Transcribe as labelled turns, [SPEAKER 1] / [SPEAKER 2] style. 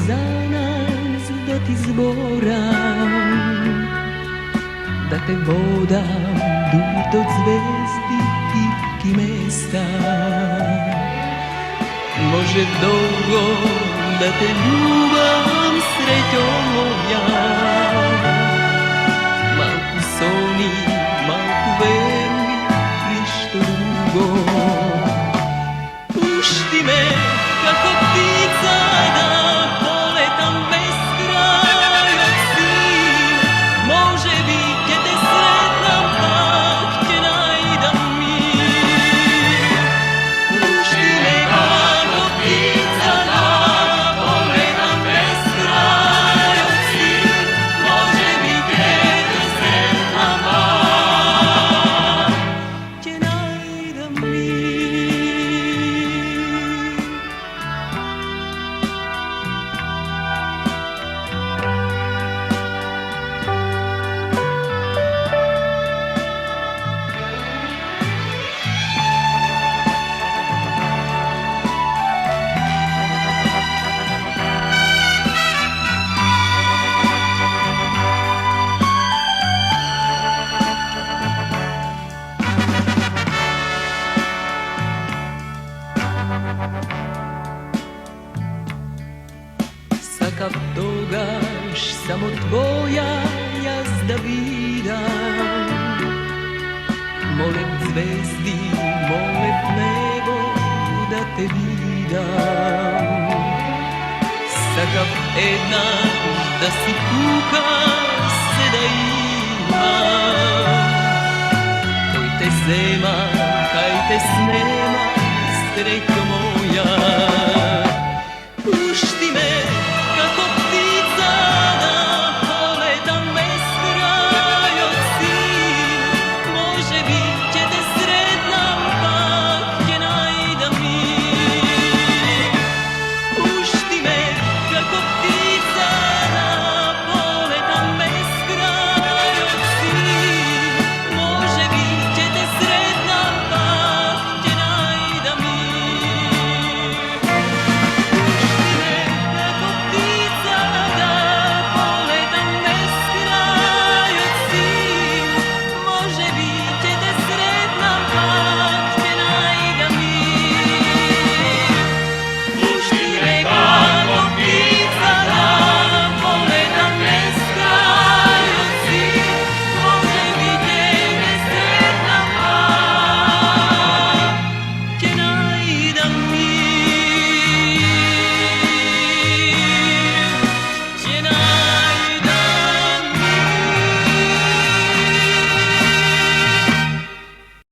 [SPEAKER 1] za nas da ti zboram, da te vodam dut od zvezdi i mesta. Može dolgo da te ljubam, srećo moja, malku soni, malku veruj, ništa drugo. Pušti me kako ptica da poletam bez kraja sin, može bit će te sretnam, pak će najdam mir. Pušti me kako ptica da poletam bez kraja sin, može bit će te sretnam, pak će najdam mir. Sakav dogaš samo tvoja jazda vidim, molim zvezdi, molim nebo da te vidam. Sakav ednaš da si kuka se da imam, koji te zema, kaj te snema, srećo moja.